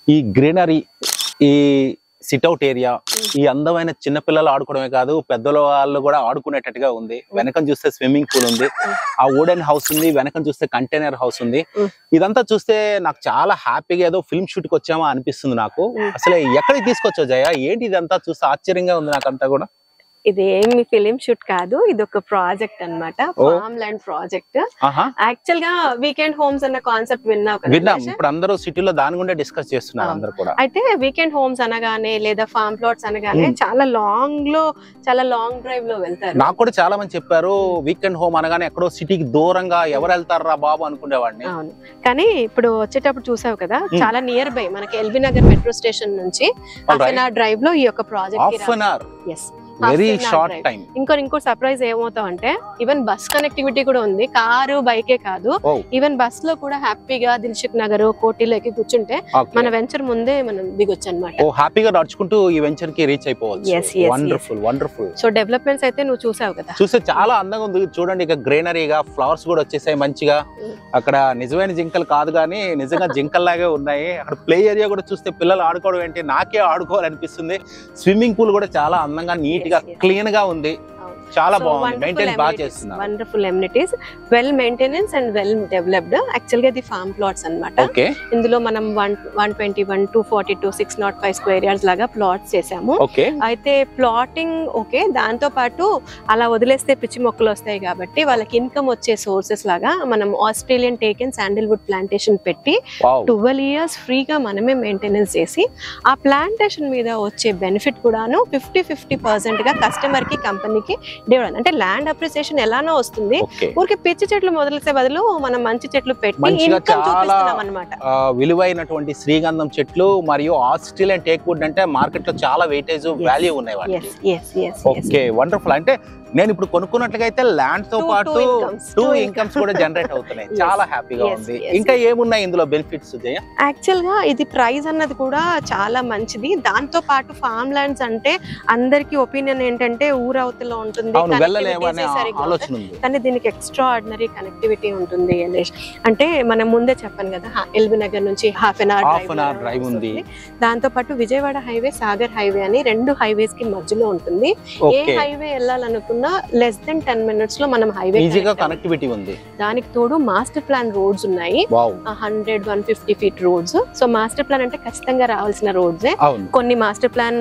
ఈ గ్రీనరీ, ఈ sit-out area, ఈ అందమైన చిన్న పిల్లలు ఆడుకోవడమే కాదు పెద్దల వాళ్ళు కూడా ఆడుకునేటట్టుగా ఉంది. వెనకం చూస్తే స్విమ్మింగ్ పూల్ ఉంది, ఆ వుడెన్ హౌస్ ఉంది, వెనకం చూస్తే కంటైనర్ హౌస్ ఉంది. ఇదంతా చూస్తే నాకు చాలా హ్యాపీగా ఏదో ఫిల్మ్ షూట్ కి వచ్చామా అనిపిస్తుంది నాకు. అసలు ఎక్కడికి తీసుకొచ్చావు జయ? ఏంటి ఇదంతా చూస్తే ఆశ్చర్యంగా ఉంది నాకంతా కూడా. ఇది ఏమి ఫిలిం షూట్ కాదు, ఇది ఒక ప్రాజెక్ట్ అన్నమాట, ఫార్మ్ ల్యాండ్ ప్రాజెక్ట్. యాక్చువల్ గా వీకెండ్ హోమ్స్ అన్న కాన్సెప్ట్ విన్నావు కదా? విన్నాం. ఇప్పుడు అందరూ సిటీలో దాని గుండా డిస్కస్ చేస్తున్నారు అందరూ కూడా. అయితే వీకెండ్ హోమ్స్ అనగానే లేదా ఫార్మ్ ప్లాట్స్ అనగానే చాలా లాంగ్ డ్రైవ్ లో వెళ్తారు. నాకు కూడా చాలా మంది చెప్పారు వీకెండ్ హోమ్ అనగానే ఎక్కడో సిటీకి దూరంగా ఎవరు వెళ్తారా బాబు అనుకునేవాడిని. అవును, కానీ ఇప్పుడు వచ్చేటప్పుడు చూసావు కదా, చాలా నియర్ బై మనకి ఎల్బీ నగర్ మెట్రో స్టేషన్ నుంచి హాఫ్ అన్ అవర్ డ్రైవ్ లో ఈ యొక్క ప్రాజెక్ట్. Very short time. ఇంకో సర్ప్రైజ్ ఏమవుతాం అంటే ఈవెన్ బస్ కనెక్టివిటీ కూడా ఉంది. కారు బైకే కాదు, ఈవెన్ బస్ లో కూడా హ్యాపీగా దిల్సుఖ్ నగర్ కోటిలో ఎక్కి కూర్చుంటే మన వెంచర్ ముందే మనం దిగొచ్చు అనమాట. హ్యాపీగా నడుచుకుంటూ ఈ వెంచర్ కి రీచ్ అయిపోవచ్చు. వండర్ఫుల్. సో డెవలప్మెంట్స్ అయితే నువ్వు చూసావు కదా, చూస్తే చాలా అందంగా ఉంది. చూడండి, ఇక గ్రీనరీగా ఫ్లవర్స్ కూడా వచ్చేసాయి మంచిగా. అక్కడ నిజమైన జింకలు కాదు కానీ నిజంగా జింకల్లాగే ఉన్నాయి. అక్కడ ప్లే ఏరియా కూడా చూస్తే పిల్లలు ఆడుకోవడం ఏంటి, నాకే ఆడుకోవాలనిపిస్తుంది. స్విమ్మింగ్ పూల్ కూడా చాలా అందంగా నీట్ గా క్లీన్ గా ఉంది. చాలా బాగుంది, మెయింటైన్ బాగా చేస్తున్నారు. Wonderful amenities, well maintenance and well developed. Actual గా ఇది ఫార్మ్ ప్లాట్స్ అన్నమాట. ఇందులో మనం 121, 242, 605 స్క్వేర్ యార్డ్స్ లాగా ప్లాట్స్ చేసాము. అయితే ప్లాటింగ్ ఓకే, దాంతో పాటు అలా వదిలేస్తే పిచ్చి మొక్కలు వస్తాయి కాబట్టి వాళ్ళకి ఇన్కమ్ వచ్చే సోర్సెస్ లాగా మనం Australian take and Sandalwood plantation పెట్టి 12 years ఫ్రీగా మనమే మెయింటెనెన్స్ చేసి ఆ ప్లాంటేషన్ మీద వచ్చే బెనిఫిట్ కూడాను 50% గా కస్టమర్ కి కంపెనీకి డివిడెండ్. అంటే ల్యాండ్ అప్రిసియేషన్ ఎలానో వస్తుంది, ఊరికి పిచ్చి చెట్లు మొదలెసే బదులు మనం మంచి చెట్లు పెట్టి ఇన్కమ్ చూపిస్తున్నాం అన్నమాట. విలువైనటువంటి శ్రీగంధం చెట్లు మరియు ఆస్ట్రేలియన్ టేక్ వుడ్ అంటే మార్కెట్ లో చాలా వెయిటేజ్ వాల్యూ ఉన్నాయి వాటికి. Okay, wonderful. అంటే నేను ఇప్పుడు కొనుక్కున్నట్లయితే ల్యాండ్ తో పాటు 2 ఇన్కమ్స్ కూడా జనరేట్ అవుతున్నాయి. చాలా హ్యాపీగా ఉంది. ఇంకా ఏమున్నాయి ఇందులో బెనిఫిట్స్? యాక్చువల్ గా ఇది ప్రైస్ అన్నది కూడా చాలా మంచిది. దాంతో పాటు ఫార్మ్ ల్యాండ్స్ అంటే అందరికి ఒపీనియన్ ఏంటంటే ఊరవతలో ఉంటుంది కానీ దీనికి ఎక్స్ట్రా ఆర్డినరీ కనెక్టివిటీ ఉంటుంది. అంటే మనం ముందే చెప్పాను కదా, ఎల్బీ నగర్ నుంచి హాఫ్ అన్ అవర్ డ్రైవ్ ఉంది. దాంతో పాటు విజయవాడ హైవే, సాగర్ హైవే అని 2 హైవేస్ కి మధ్యలో ఉంటుంది. ఏ హైవే వెళ్ళాలనుకున్నా less than 10 minutes లో మనం హైవే ఈజీగా కనెక్టివిటీ ఉంది. దానికి తోడు మాస్టర్ ప్లాన్ రోడ్స్ ఉన్నాయి, 100-150 feet roads. So master plan అంటే ఖచ్చితంగా రావాల్సిన రోడ్సే. కొన్ని మాస్టర్ ప్లాన్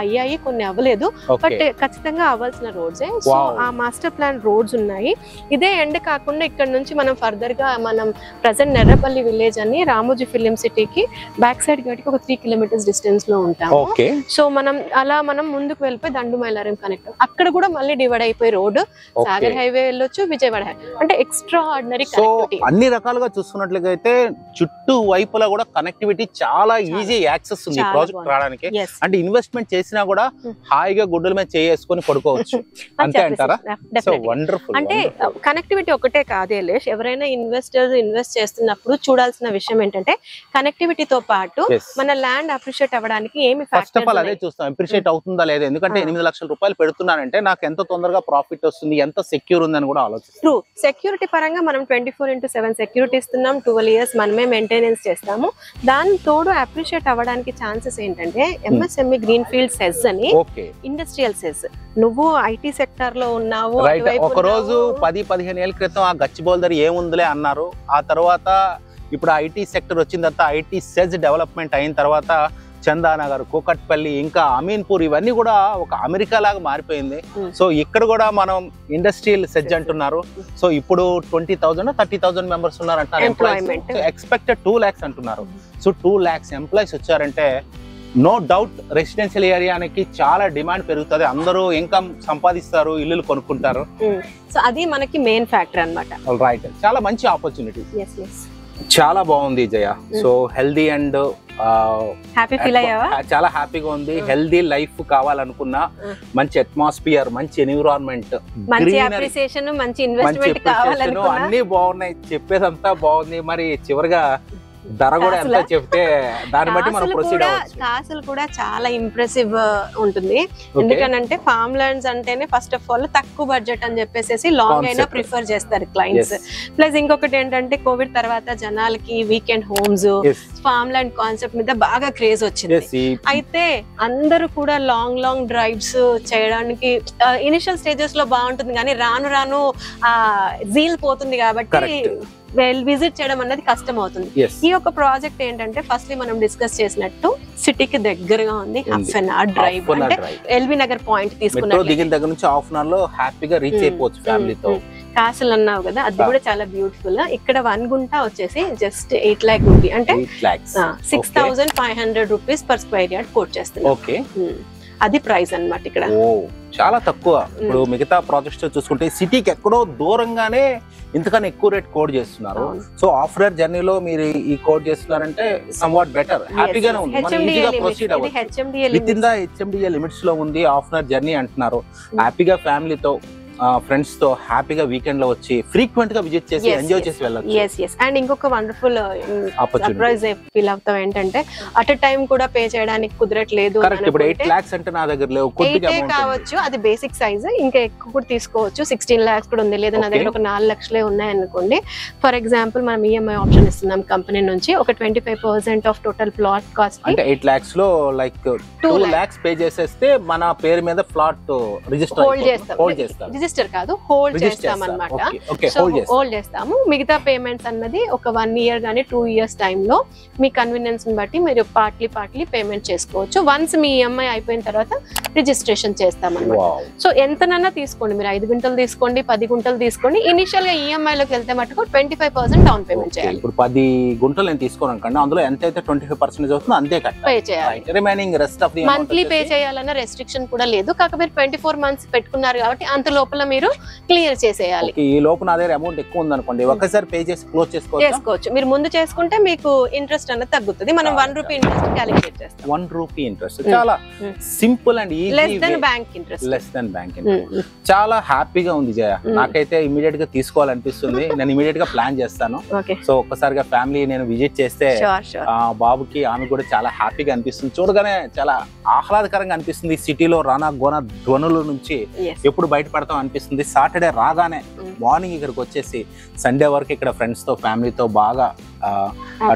అయ్యాయి, కొన్ని అవ్వలేదు, బట్ ఖచ్చితంగా అవ్వాల్సిన రోడ్సే. సో ఆ మాస్టర్ ప్లాన్ రోడ్స్ ఉన్నాయి. ఇదే ఎండ్ కాకుండా ఇక్కడ నుంచి మనం ఫర్దర్ గా మనం ప్రెసెంట్ నెర్రపల్లి విలేజ్ అని రామోజీ ఫిలిం సిటీకి బ్యాక్ సైడ్ గడికి ఒక 3 kilometers డిస్టెన్స్ లో ఉంటాము. సో మనం ముందుకు వెళ్ళిపోయి దండుమైలారం కనెక్ట్, అక్కడ కూడా మళ్ళీ డివైడ్ అయిపోయి రోడ్ సాగర్ హైవే వెళ్ళొచ్చు, విజయవాడ హైవే. అంటే ఎక్స్ట్రా ఆర్డినరీ కనెక్టివిటీ. అన్ని రకాలుగా చూసుకున్నట్లయితే చుట్టూ వైపులా కూడా కనెక్టివిటీ చాలా ఈజీ యాక్సెస్ ఉంది ప్రాజెక్ట్ రావడానికి. అంటే ఇన్వెస్ట్మెంట్ చేసినా కూడా హాయిగా గుడ్డల మీద చేసుకొని పడుకోవచ్చు, అంతే అంటారా? వండర్ఫుల్. అంటే కనెక్టివిటీ ఒకటే కాదు యలేష్, ఎవరైనా ఇన్వెస్టర్స్ ఇన్వెస్ట్ చేస్తున్నప్పుడు చూడాల్సిన విషయం ఏంటంటే కనెక్టివిటీతో పాటు మన ల్యాండ్ అప్రిషియేట్ అవ్వడానికి ఏమి ఫస్ట్ ఆఫ్ ఆల్ అదే చూస్తాం, అప్రిషియేట్ అవుతుందా లేదా. ఎందుకంటే 8 లక్షల రూపాయలు పెడుతున్నానంటే నాకు ఎంత తొందరగా ప్రాఫిట్ వస్తుంది, ఎంత సెక్యూర్ ఉందని కూడా ఆలోచిస్తాం. ట్రూ, సెక్యూరిటీ పరంగా మనం 24/7 సెక్యూరిటీ ఇస్తున్నాం, 12 years మనమే మెయింటెనెన్స్ చేస్తాము. దాని తోడు అప్రిషియేట్ అవ్వడానికి ఛాన్సెస్ ఏంటంటే ఎంఎస్ఎంఈ గ్రీన్ ఫీల్డ్ సెజ్ అని ఇండస్ట్రియల్ సెజ్. నువ్వు ఐటీ సెక్టర్ లో ఉన్నావు, ఒక రోజు 10-15 ఏళ్ల క్రితం ఆ గచ్చిబౌల్దర్ ఏముందిలే అన్నారు. ఆ తర్వాత ఇప్పుడు ఐటీ సెక్టర్ వచ్చిన తర్వాత ఐటీ సెజ్ డెవలప్మెంట్ అయిన తర్వాత చందానగర్, కూకట్పల్లి, ఇంకా అమీన్పూర్ ఇవన్నీ కూడా ఒక అమెరికా లాగా మారిపోయింది. సో ఇక్కడ కూడా మనం ఇండస్ట్రియల్ సెజ్ అంటున్నారు. సో ఇప్పుడు 20,000-30,000 మెంబర్స్ ఉన్నారంటారు ఎంప్లాయీస్. ఎక్స్పెక్టెడ్ 2 lakhs అంటున్నారు. సో 2 lakhs ఎంప్లాయీస్ వచ్చారంటే నో డౌట్ రెసిడెన్షియల్ ఏరియాకి చాలా డిమాండ్ పెరుగుతుంది. అందరూ ఇన్కమ్ సంపాదిస్తారు, ఇల్లులు కొనుక్కుంటారు. సో అది మనకి మెయిన్ ఫ్యాక్టర్ అన్నమాట. రైట్, చాలా మంచి ఆపర్చునిటీ. చాలా బాగుంది Jaya. So healthy and happy feel అయ్యావా? చాలా హ్యాపీగా ఉంది. హెల్దీ లైఫ్ కావాలనుకున్నా, మంచి అట్మాస్ఫియర్, మంచి ఎన్విరాన్మెంట్, మంచి అప్రిసియేషన్, మంచి ఇన్వెస్ట్మెంట్ కావాలనుకున్నా అన్ని బాగున్నాయి. చెప్పేదంతా బాగుంది. మరి చివరిగా ధర కూడా ఎంత చెప్తే దాన్ని బట్టి మనం ప్రొసీడ్ అవ్వచ్చు. కాసులు కూడా చాలా ఇంప్రెసివ్ ఉంటుంది. ఎందుకనంటే ఫార్మ్ ల్యాండ్స్ అంటేనే ఫస్ట్ ఆఫ్ ఆల్ తక్కువ బడ్జెట్ అని చెప్పేసి లాంగ్ అయినా ప్రిఫర్ చేస్తారు క్లయింట్స్. ప్లస్ ఇంకొకటి ఏంటంటే కోవిడ్ తర్వాత జనాలకి weekend homes, farm land concept మీద బాగా క్రేజ్ వచ్చింది. అయితే అందరూ కూడా లాంగ్ డ్రైవ్స్ చేయడానికి ఇనిషియల్ స్టేజెస్ లో బాగుంటుంది, కానీ రాను రాను ఆ జీల్ పోతుంది కాబట్టి విజిట్ చేయడం అనేది కష్టం అవుతుంది. ఈ ఒక ప్రాజెక్ట్ ఏంటంటే ఫస్ట్లీ మనం డిస్కస్ చేసినట్టు సిటీకి దగ్గరగా ఉంది, హాఫ్ అన్ అవర్ డ్రైవ్. అంటే ఎల్బీ నగర్ పాయింట్ తీసుకున్నట్టు దిగిన దగ్గర నుంచి హాఫ్ అన్ అవర్ లో హ్యాపీగా రీచ్ అయిపోవచ్చు ఫ్యామిలీతో. కాసులు అన్నావు కదా, అది కూడా చాలా బ్యూటిఫుల్. ఇక్కడ 1 గుంట వచ్చేసి జస్ట్ 8 lakh రూపీ, అంటే 6,500 rupees per square yard quote చేస్తుంది. అది ప్రైస్ అన్నమాట ఇక్కడ. చాలా తక్కువ. ఇప్పుడు మిగతా ప్రాజెక్ట్స్ చూసుకుంటే సిటీకి ఎక్కడో దూరంగానే ఇంతకన్నా ఎక్కువ రేట్ కోడ్ చేస్తున్నారు. సో ఆఫ్ రోడ్ జర్నీలో మీరు ఈ కోడ్ చేస్తున్నారంటే సమ్వాట్ బెటర్, హ్యాపీగానే ఉంది, మనం ఈజీగా ప్రొసీడ్ అవ్వచ్చు. With in the HMDA limits లో ఉంది ఆఫ్ రోడ్ జర్నీ అంటున్నారు. హ్యాపీగా ఫ్యామిలీతో ఫ్రెండ్స్ తో హ్యాపీగా వీకెండ్ లో వచ్చి ఫ్రీక్వెంట్ గా విజిట్ చేసి ఎంజాయ్ చేసి వెళ్ళొచ్చు. అండ్ ఇంకొక వండర్ఫుల్ సర్ప్రైజ్ ఫీల్ అవుతాం ఏంటంటే అట్ ఎ టైం కూడా పే చేయడానికి కుదరట్లేదు. ఇప్పుడు 8 lakhs అంటే నా దగ్గర లేవు, కొద్దిగా కావచ్చు, అది బేసిక్ సైజ్. ఇంకా ఎక్కువ కూడా తీసుకోవచ్చు, 16 lakhs కూడా ఉంది, లేదా నా దగ్గర ఒక 4 లక్షలే ఉన్నాయనుకోండి. ఫర్ ఎగ్జాంపుల్ మనం ఈఎంఐ ఆప్షన్ ఇస్తున్నాం కంపెనీ నుంచి. ఒక 25% ఆఫ్ టోటల్ ప్లాట్ కాస్ట్ అంటే 8 lakhs లో లైక్ 2 lakhs పే చేసేస్తే మన పేరు మీద ప్లాట్ రిజిస్టర్ చేస్తాం. రిజిస్టర్ కాదు, హోల్డ్ చేస్తాం అన్నమాట. సో హోల్డ్ చేస్తాము. మిగతా పేమెంట్స్ అన్నది ఒక 1 year గానీ 2 years టైమ్ లో మీ కన్వీనియన్స్ ని బట్టి మీరు పార్ట్లీ పేమెంట్ చేసుకోవచ్చు. వన్స్ మీ ఈఎంఐ అయిపోయిన తర్వాత రిజిస్ట్రేషన్ చేస్తాం అన్నమాట. సో ఎంతనన్నా తీసుకోండి, మీరు 5 గుంటలు తీసుకోండి, 10 గుంటలు తీసుకోండి. ఇనిషియల్ గా ఈఎంఐ లోకి వెళ్తే మటుకు 25% డౌన్ పేమెంట్ చేయాలి. ఇప్పుడు 10 గుంటలు నేను తీసుకోను అనుకోండి, అందులో ఎంత అయితే 25% అవుతుందో అంతే పే చేయాలి. Remaining rest of the monthly pay చేయాలన్న రెస్ట్రిక్షన్ కూడా లేదు. కాకపోతే 24 months పెట్టుకున్నారు కాబట్టి అంత లోపల మీరు క్లియర్ చేసేయాలి. ఈ లోపు నా దగ్గర అమౌంట్ ఎక్కువ ఉంది అనుకోండి, ఒకసారి పే చేసి క్లోజ్ చేసుకోవచ్చు. మీరు ముందు చేసుకుంటే మీకు ఇంట్రెస్ట్ అనేది తగ్గుతుంది. మనం 1 రూపీ ఇంట్రెస్ట్ క్యాలిక్యులేట్ చేస్తాం. 1 రూపీ ఇంట్రెస్ట్ చాలా simple and easy, less than bank interest. చాలా హ్యాపీగా ఉంది జయ. నాకైతే ఇమీడియట్ గా తీసుకోవాలనిపిస్తుంది. నేను ఇమీడియట్ గా ప్లాన్ చేస్తాను. సో ఒక్కసారిగా ఫ్యామిలీ నేను విజిట్ చేస్తే బాబుకి ఆమె కూడా చాలా హ్యాపీగా అనిపిస్తుంది. చూడగానే చాలా ఆహ్లాదకరంగా అనిపిస్తుంది. సిటీలో రానా గోనా ధ్వనుల నుంచి ఎప్పుడు బయటపడతాం అనిపిస్తుంది. సాటర్డే రాగానే మార్నింగ్ ఇక్కడికి వచ్చేసి సండే వరకు ఇక్కడ ఫ్రెండ్స్ తో ఫ్యామిలీతో బాగా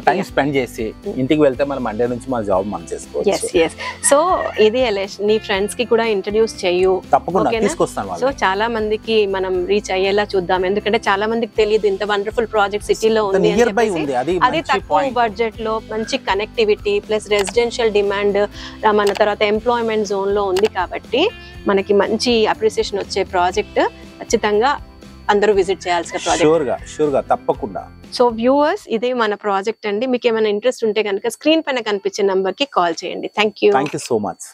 టైం స్పెండ్ చేసి ఇంటికి వెళ్తే మనం మండే నుంచి మన జాబ్ మనం చేసుకోవచ్చు. సో ఇది నీ ఫ్రెండ్స్ కి కూడా ఇంట్రడ్యూస్ చేయు, తప్పకుండా తీసుకొస్తాను. సో చాలా మందికి మనం రీచ్ అయ్యేలా చూద్దాం. ఎందుకంటే చాలా మందికి తెలియదు ఇంత వండర్ఫుల్ ప్రాజెక్ట్ సిటీలో ఉంది. అది తక్కువ బడ్జెట్ లో మంచి కనెక్టివిటీ ప్లస్ రెసిడెన్షియల్ డిమాండ్ మన తర్వాత ఎంప్లాయ్మెంట్ జోన్ లో ఉంది కాబట్టి మనకి మంచి అప్రిసియేషన్ వచ్చే ప్రాజెక్ట్. ఖచ్చితంగా అందరూ విజిట్ చేయాల్సిన ప్రాజెక్ట్. షూర్ గా తప్పకుండా. సో వ్యూవర్స్, ఇదే మన ప్రాజెక్ట్ అండి. మీకు ఏమైనా ఇంట్రెస్ట్ ఉంటే కనుక స్క్రీన్ పైన కనిపించే నంబర్ కి కాల్ చేయండి. Thank you so much.